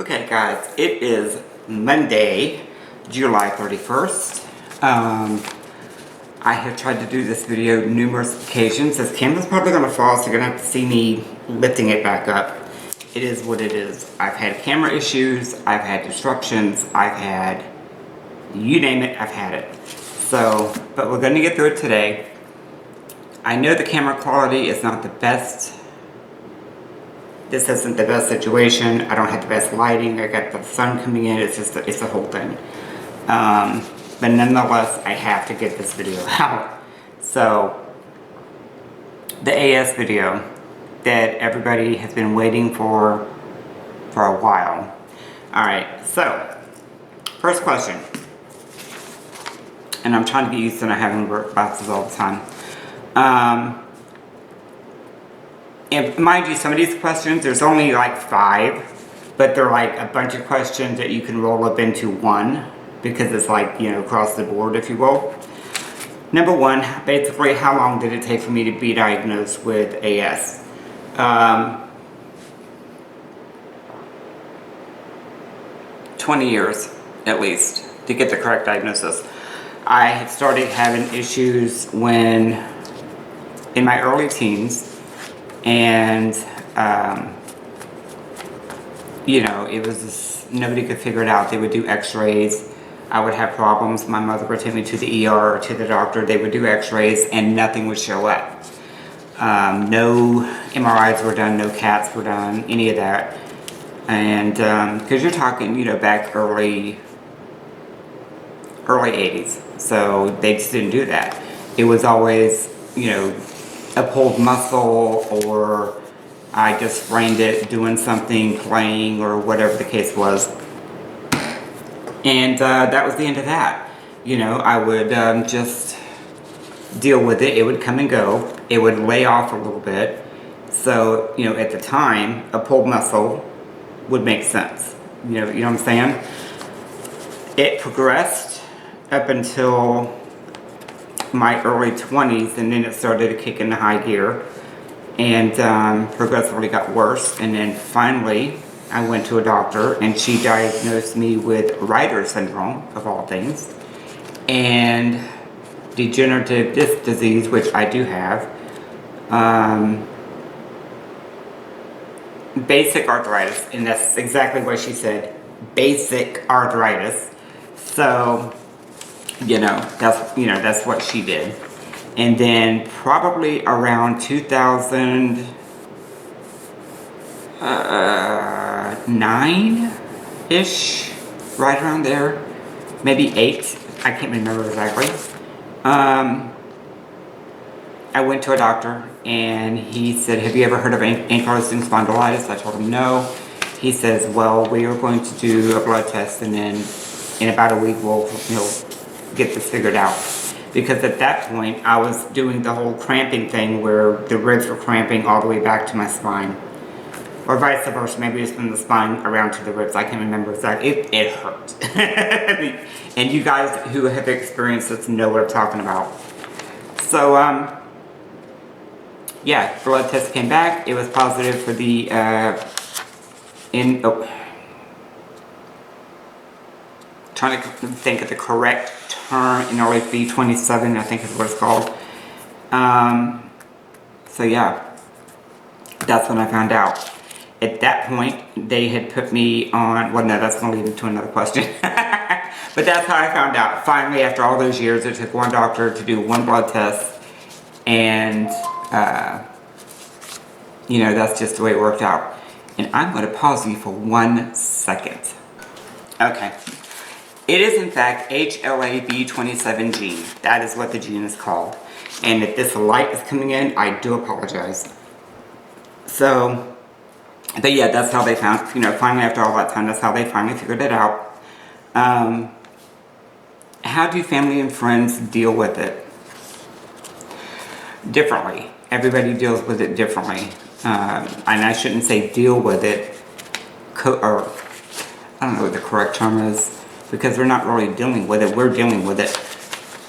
Okay guys, it is Monday, July 31st. I have tried to do this video numerous occasions. This camera's probably going to fall, so you're going to have to see me lifting it back up. It is what it is. I've had camera issues, I've had disruptions, I've had, you name it, I've had it. So, but we're going to get through it today. I know the camera quality is not the best. This isn't the best situation. I don't have the best lighting. I got the sun coming in. It's just, it's the whole thing. But nonetheless, I have to get this video out. So, the AS video that everybody has been waiting for a while. Alright, so, first question. And I'm trying to get used to not having work glasses all the time. And mind you, some of these questions, there's only like 5, but they're like a bunch of questions that you can roll up into one, because it's like, you know, across the board, if you will. Number 1, basically, how long did it take for me to be diagnosed with AS? 20 years, at least, to get the correct diagnosis. I had started having issues when, in my early teens, and you know, it was just, nobody could figure it out. They would do x-rays. I would have problems. My mother would take me to the ER or to the doctor. They would do x-rays and nothing would show up. No MRIs were done, no CATs were done, any of that. And because you're talking, you know, back early 80s, so they just didn't do that. It was always, you know, a pulled muscle, or I just sprained it doing something, playing, or whatever the case was. And that was the end of that. You know, I would just deal with it. It would come and go. It would lay off a little bit. So, you know, at the time, a pulled muscle would make sense. You know what I'm saying? It progressed up until my early 20s, and then it started to kick into high gear and progressively got worse. And then finally I went to a doctor and she diagnosed me with Reiter syndrome, of all things, and degenerative disc disease, which I do have, basic arthritis, and that's exactly what she said, basic arthritis. So that's what she did. And then probably around 2009-ish, right around there, maybe 8, I can't remember exactly. I went to a doctor and he said, have you ever heard of Ankylosing Spondylitis? I told him no. He says, well, we are going to do a blood test, and then in about a week we'll, get this figured out. Because at that point I was doing the whole cramping thing where the ribs were cramping all the way back to my spine, or vice versa. Maybe it's from the spine around to the ribs. I can't remember exactly. It hurt. And you guys who have experienced this know what I'm talking about. So yeah, blood test came back. It was positive for the trying to think of the correct term, B27, I think is what it's called. So yeah, that's when I found out. At that point, they had put me on, well no, that's going to lead into another question. But that's how I found out. Finally, after all those years, it took one doctor to do one blood test, and that's just the way it worked out. And I'm going to pause you for 1 second. Okay. It is in fact HLA-B27 gene. That is what the gene is called. And if this light is coming in, I do apologize. So, but yeah, that's how they found, finally after all that time, that's how they finally figured it out. How do family and friends deal with it? Differently. Everybody deals with it differently. And I shouldn't say deal with it, or I don't know what the correct term is, because they're not really dealing with it. We're dealing with it.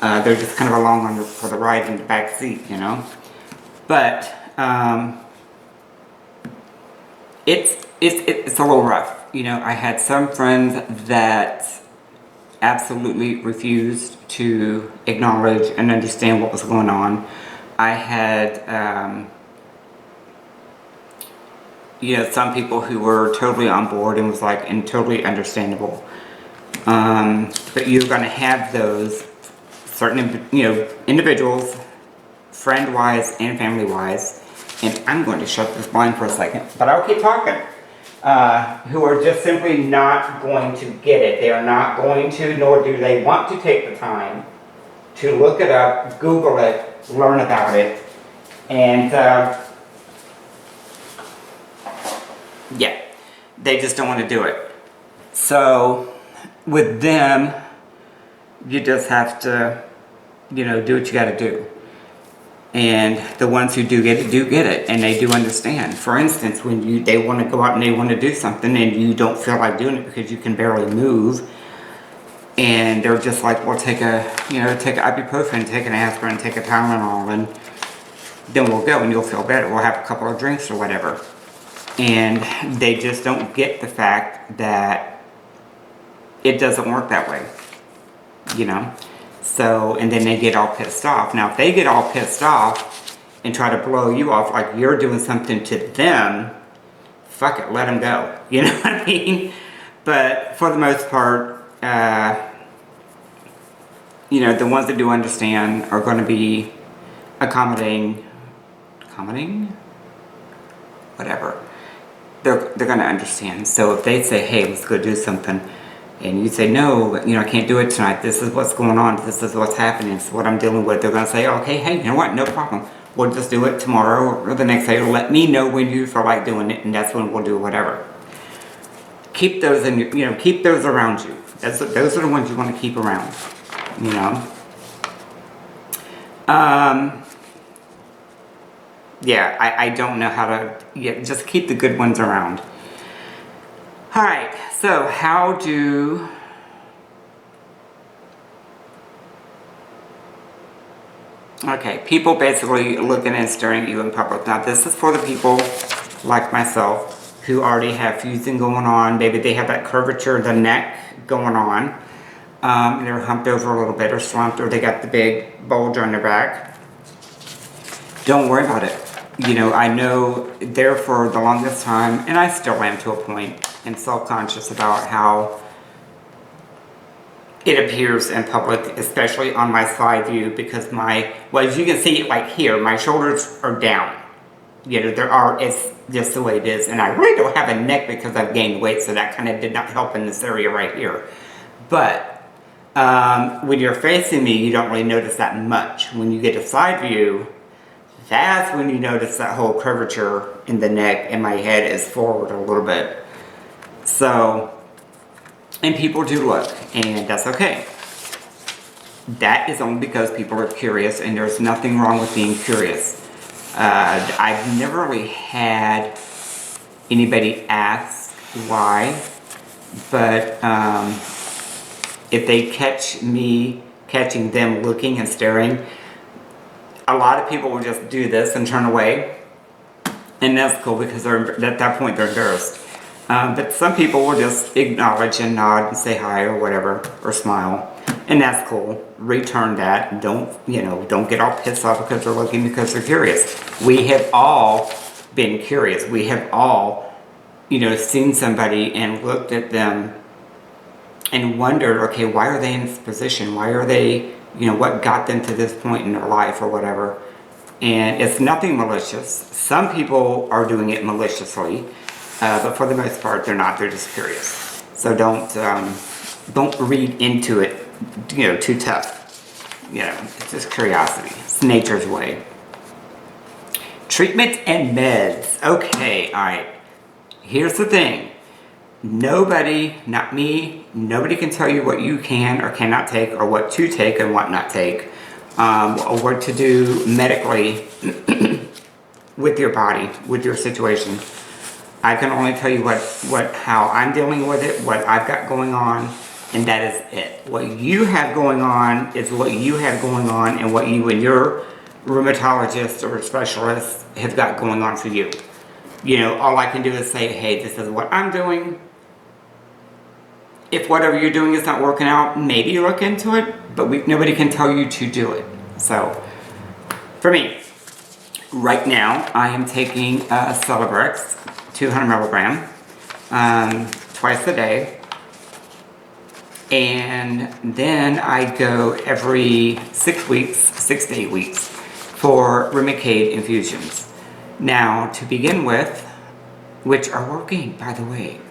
They're just kind of along for the ride in the back seat, But it's a little rough. I had some friends that absolutely refused to acknowledge and understand what was going on. I had, some people who were totally on board and was like, and totally understandable. But you're going to have those certain, individuals, friend-wise and family-wise, and I'm going to shut this blind for a second, but I'll keep talking, who are just simply not going to get it. They are not going to, nor do they want to take the time to look it up, Google it, learn about it, and yeah, they just don't want to do it. So with them, you just have to, do what you got to do. And the ones who do get it, and they do understand. For instance, when they want to go out and they want to do something and you don't feel like doing it because you can barely move, and they're just like, well, take a ibuprofen, take an aspirin, take a Tylenol, and then we'll go and you'll feel better. We'll have a couple of drinks or whatever. And they just don't get the fact that it doesn't work that way, So, and then they get all pissed off. Now, if they get all pissed off and try to blow you off like you're doing something to them, fuck it, let them go. You know what I mean? But for the most part, the ones that do understand are going to be accommodating, whatever. They're going to understand. So if they say, hey, let's go do something, and you say, no, I can't do it tonight. This is what's going on. This is what's happening. It's what I'm dealing with. They're going to say, okay, hey, you know what? No problem. We'll just do it tomorrow or the next day. Or let me know when you feel like doing it, and that's when we'll do whatever. Keep those in your, keep those around you. Those are the ones you want to keep around, Yeah, I don't know how to, just keep the good ones around. Alright, so how do people basically looking and staring at you in public. Now this is for the people like myself who already have fusing going on. Maybe they have that curvature of the neck going on. They're humped over a little bit or slumped, or they got the big bulge on their back. Don't worry about it. I know there for the longest time, and I still am to a point, and self-conscious about how it appears in public, especially on my side view, because as you can see, like here, my shoulders are down. It's just the way it is, and I really don't have a neck because I've gained weight, so that kind of did not help in this area right here. But when you're facing me, you don't really notice that much. When you get a side view, that's when you notice that whole curvature in the neck, and my head is forward a little bit. So, and people do look, and that's okay. That is only because people are curious, and there's nothing wrong with being curious. I've never really had anybody ask why, but if they catch me catching them looking and staring, a lot of people will just do this and turn away, and that's cool because at that point they're embarrassed. But some people will just acknowledge and nod and say hi or whatever, or smile, and that's cool. Return that. Don't get all pissed off because they're looking, because they're curious. We have all been curious. We have all, seen somebody and looked at them and wondered, okay, why are they in this position? Why are they, what got them to this point in their life or whatever. And it's nothing malicious. Some people are doing it maliciously, but for the most part, they're not. They're just curious. So don't read into it, too tough. It's just curiosity. It's nature's way. Treatment and meds. Okay, all right. Here's the thing. Nobody, not me, nobody can tell you what you can or cannot take, or what to take and what not take, or what to do medically with your body, with your situation. I can only tell you how I'm dealing with it, what I've got going on, and that is it. What you have going on is what you have going on, and what you and your rheumatologist or specialist have got going on for you. All I can do is say, hey, this is what I'm doing. if whatever you're doing is not working out, maybe look into it, but nobody can tell you to do it. So, for me, right now, I am taking Celebrex, 200 milligram, twice a day. And then I go every 6 weeks, 6 to 8 weeks, for Remicade infusions. Now, to begin with, which are working, by the way,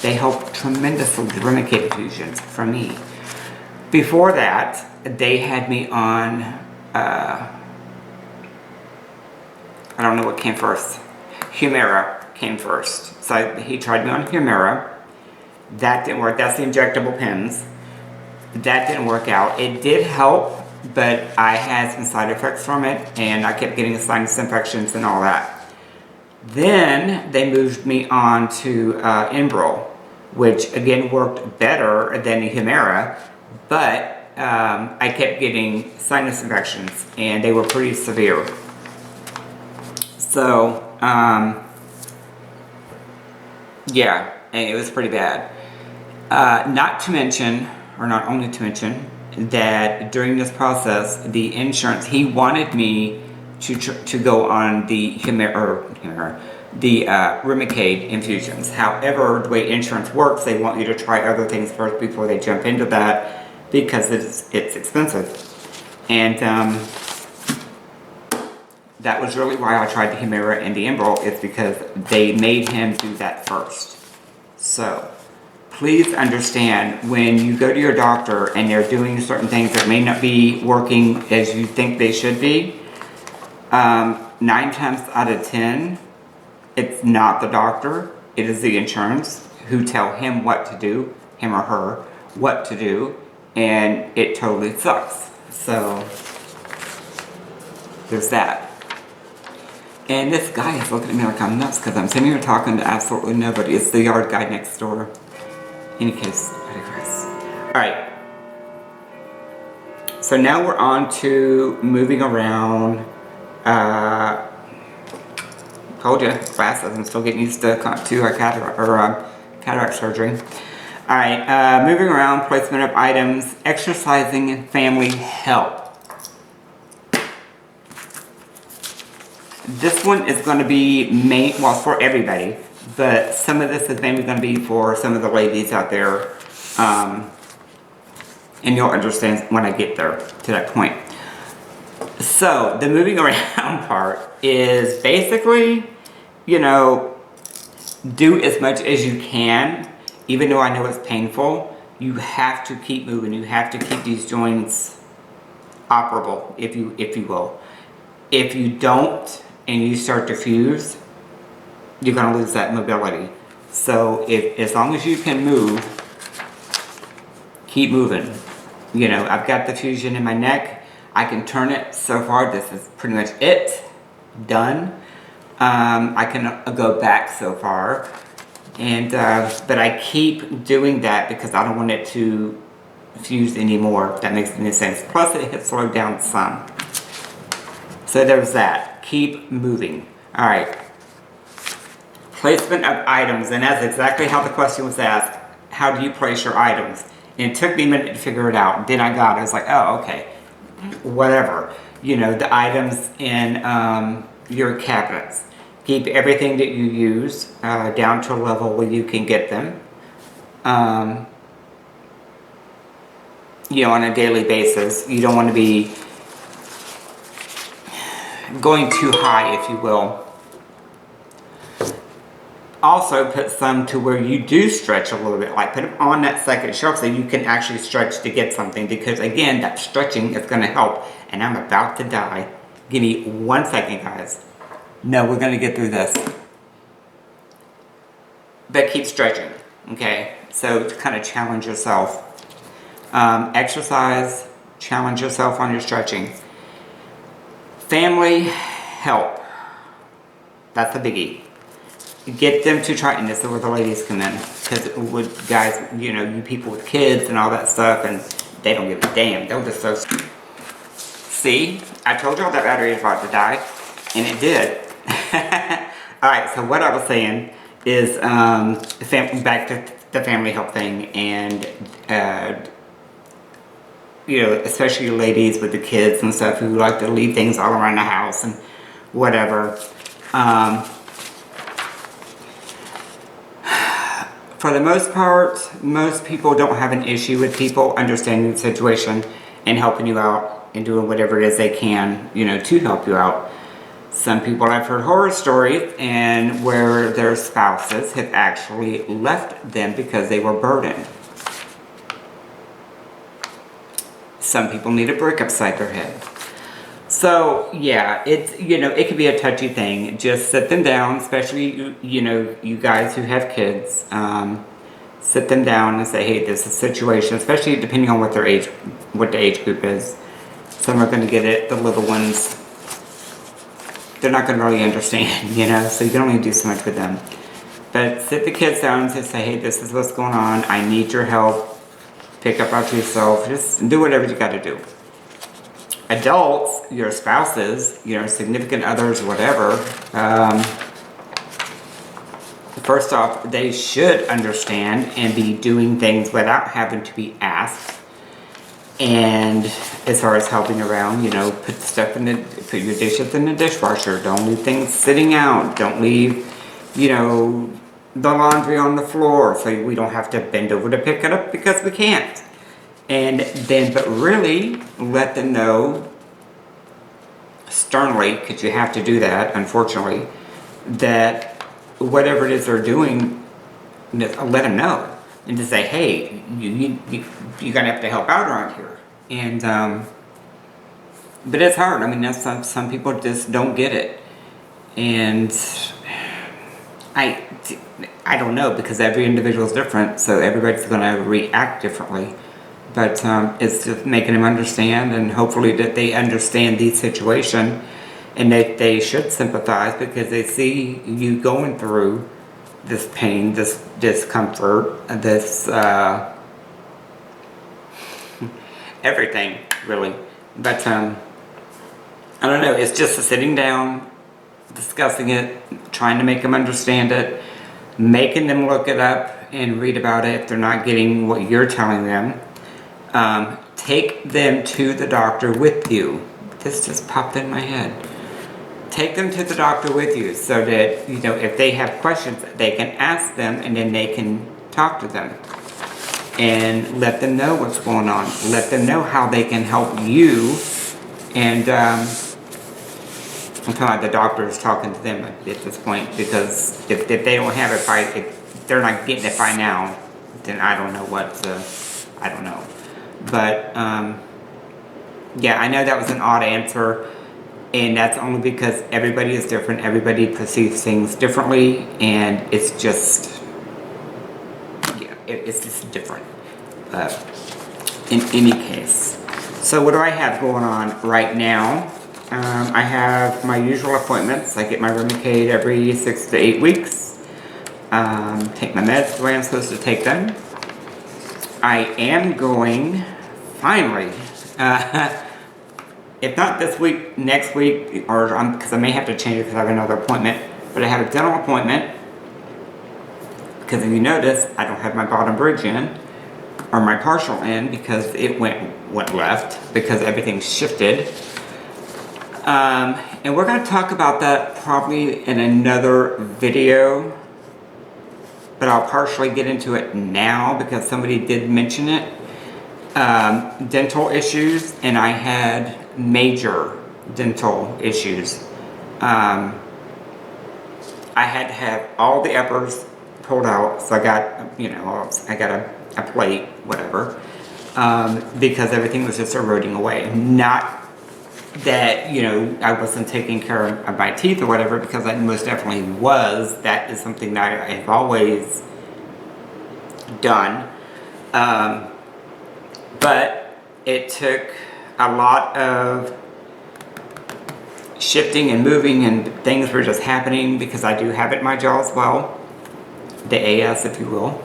they help tremendously, the Remicade infusions, for me. Before that, they had me on, I don't know what came first. Humira came first. So he tried me on Humira. That didn't work. That's the injectable pens. That didn't work out. It did help, but I had some side effects from it, and I kept getting sinus infections and all that. Then they moved me on to Enbrel, which again worked better than the Humira, but I kept getting sinus infections, and they were pretty severe. So, yeah, and it was pretty bad. Not only to mention, that during this process, the insurance, he wanted me to go on the Remicade infusions. However, the way insurance works, they want you to try other things first before they jump into that, because it's expensive. And that was really why I tried the Humira and the Enbrel, is because they made him do that first. So, please understand, when you go to your doctor and they're doing certain things that may not be working as you think they should be, 9 times out of 10, it's not the doctor, it is the insurance who tell him what to do, him or her, what to do, and it totally sucks. So, there's that. And this guy is looking at me like I'm nuts because I'm sitting here talking to absolutely nobody. It's the yard guy next door. In any case, I digress. Alright. So now we're on to moving around. Told you, glasses. I'm still getting used to cataract surgery. Alright, moving around, placement of items, exercising, and family help. This one is going to be for everybody, but some of this is mainly going to be for some of the ladies out there, and you'll understand when I get there to that point. So, the moving around part is basically, do as much as you can, even though I know it's painful. You have to keep moving. You have to keep these joints operable, if you will. If you don't, and you start to fuse, you're going to lose that mobility. So as long as you can move, keep moving. I've got the fusion in my neck. I can turn it. So far, this is pretty much it. Done. I can go back so far. And but I keep doing that because I don't want it to fuse anymore, if that makes any sense. Plus, it has slowed down some. So there's that. Keep moving. Alright. Placement of items. And that's exactly how the question was asked. How do you place your items? And it took me a minute to figure it out. Then I got it. I was like, oh, okay. Whatever. The items in your cabinets. Keep everything that you use down to a level where you can get them. On a daily basis. You don't want to be going too high, if you will. Also put some to where you do stretch a little bit, like put them on that second shelf so you can actually stretch to get something, because again, that stretching is going to help. And I'm about to die. Give me 1 second, guys. No, we're going to get through this. But keep stretching, okay? So to kind of challenge yourself. Exercise, challenge yourself on your stretching. Family help. That's a biggie. Get them to try, and this is where the ladies come in. Because with guys, you people with kids and all that stuff, and they don't give a damn. They'll just so. See, I told y'all that battery is about to die, and it did. Alright, so what I was saying is, back to the family help thing, and you know, especially ladies with the kids and stuff who like to leave things all around the house and whatever. For the most part, most people don't have an issue with people understanding the situation and helping you out and doing whatever it is they can, you know, to help you out. Some people, I've heard horror stories and where their spouses have actually left them because they were burdened. Some people need a brick upside their head. So yeah, it's, you know, it can be a touchy thing. Just sit them down, especially, you know, you guys who have kids. Sit them down and say, hey, this is a situation, especially depending on what their age, what the age group is. Some are going to get it, the little ones, they're not going to really understand, you know, so you can only do so much with them. But sit the kids down and say, hey, this is what's going on. I need your help. Pick up after yourself. Just do whatever you got to do. Adults, your spouses, your significant others, whatever, first off, they should understand and be doing things without having to be asked. And as far as helping around, you know, put your dishes in the dishwasher. Don't leave things sitting out. Don't leave, you know, the laundry on the floor so we don't have to bend over to pick it up because we can't. And then, but really let them know sternly, because you have to do that, unfortunately, that whatever it is they're doing, let them know. And to say, hey, you're gonna have to help out around here. And, but it's hard. I mean, that's some people just don't get it. And I don't know, because every individual is different, so everybody's gonna react differently. But it's just making them understand, and hopefully that they understand the situation, and that they should sympathize because they see you going through this pain, this discomfort, this everything, really. But I don't know, it's just a sitting down, discussing it, trying to make them understand it, making them look it up and read about it if they're not getting what you're telling them. Take them to the doctor with you. This just popped in my head. Take them to the doctor with you so that, you know, if they have questions, they can ask them and then they can talk to them. And let them know what's going on. Let them know how they can help you. And I'm talking about the doctor is talking to them at this point, because if they don't have it if they're not getting it by now, then I don't know I don't know. But yeah, I know that was an odd answer, and that's only because everybody is different. Everybody perceives things differently, and it's just, yeah, it's just different in any case. So what do I have going on right now? I have my usual appointments. I get my Remicade every 6 to 8 weeks. Take my meds the way I'm supposed to take them. I am going, finally, if not this week, next week, or because I may have to change it because I have another appointment, but I have a dental appointment, because if you notice, I don't have my bottom bridge in, or my partial in, because it went left, because everything shifted. And we're going to talk about that probably in another video, but I'll partially get into it now because somebody did mention it. Dental issues, and I had major dental issues. I had to have all the uppers pulled out, so I got, you know, I got a plate, whatever, because everything was just eroding away. Not that, you know, I wasn't taking care of my teeth or whatever, because I most definitely was. That is something that I have always done. But it took a lot of shifting and moving, and things were just happening because I do have it in my jaw as well. The AS, if you will.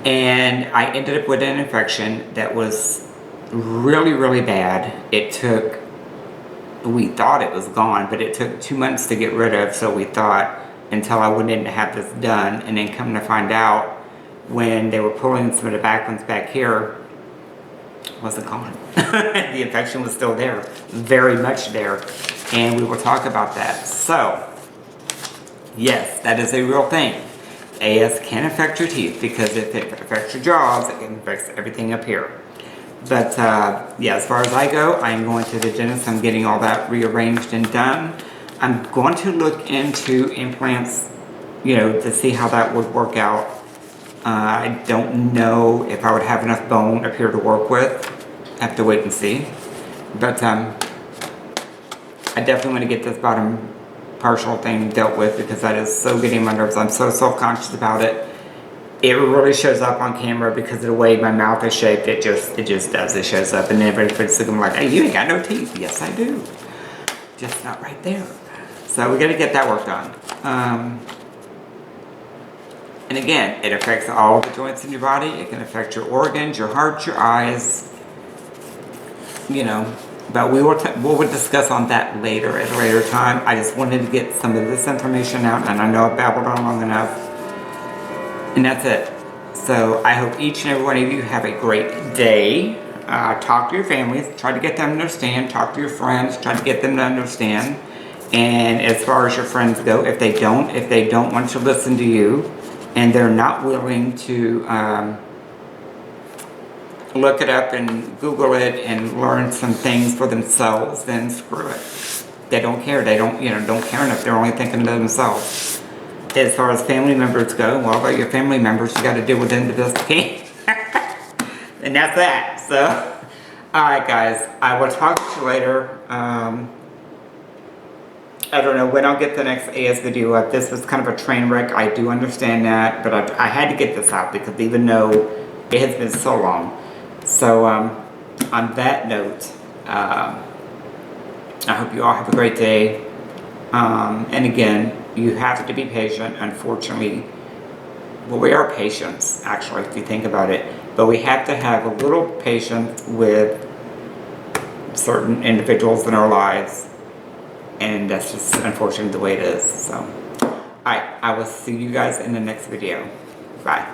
And I ended up with an infection that was really, really bad. It took, we thought it was gone, but it took 2 months to get rid of, so we thought, until I went in to have this done, and then come to find out when they were pulling some of the back ones back here, wasn't gone. The infection was still there, very much there, and we will talk about that. So, yes, that is a real thing. AS can affect your teeth because if it affects your jaws, it affects everything up here. But yeah, as far as I go, I'm going to the dentist. I'm getting all that rearranged and done. I'm going to look into implants, you know, to see how that would work out. I don't know if I would have enough bone up here to work with. I have to wait and see. But I definitely want to get this bottom partial thing dealt with because that is so getting my nerves. I'm so self-conscious about it. It really shows up on camera because of the way my mouth is shaped. It just does. It shows up, and then everybody's looking like, "Hey, you ain't got no teeth." Yes, I do. Just not right there. So we got to get that worked on. And again, it affects all the joints in your body. It can affect your organs, your heart, your eyes. You know, but we will discuss on that later at a later time. I just wanted to get some of this information out, and I know I've babbled on long enough. And that's it. So I hope each and every one of you have a great day. Talk to your families. Try to get them to understand. Talk to your friends. Try to get them to understand. And as far as your friends go, if they don't want to listen to you, and they're not willing to look it up and Google it and learn some things for themselves, then screw it. They don't care. They don't care enough. They're only thinking of themselves. As far as family members go, well, about your family members, you got to deal with them the best you can. And that's that. So, alright guys, I will talk to you later. I don't know when I'll get the next AS video up. This was kind of a train wreck. I do understand that, but I had to get this out because even though it has been so long. So, on that note, I hope you all have a great day. And again, you have to be patient, unfortunately. Well, we are patients, actually, if you think about it. But we have to have a little patience with certain individuals in our lives. And that's just unfortunately the way it is. So, alright, I will see you guys in the next video. Bye.